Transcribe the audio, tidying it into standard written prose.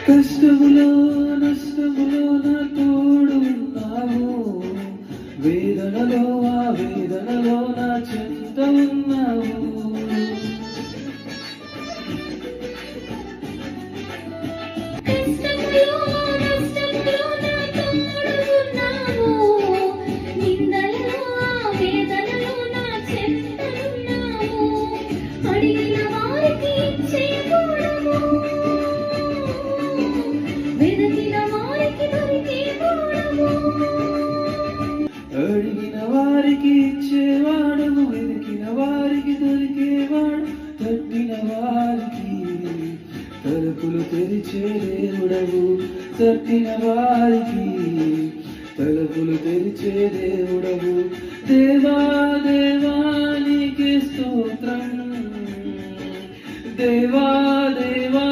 కష్టములో నష్టములో నా తోడు ఉన్నావు, వేదనలో ఆ వేదనలో నా చెంత ఉన్నావు. అడిగిన వారికి ఇచ్చేవాడము, వెతికిన వారికి దొరికేవాడు, తట్టిన వారికి తలుపులు తెరిచే దేవుడవు, తట్టిన వారికి తలుపులు తెరిచే దేవుడవు. దేవా దేవానికి స్తోత్రం, దేవా దేవా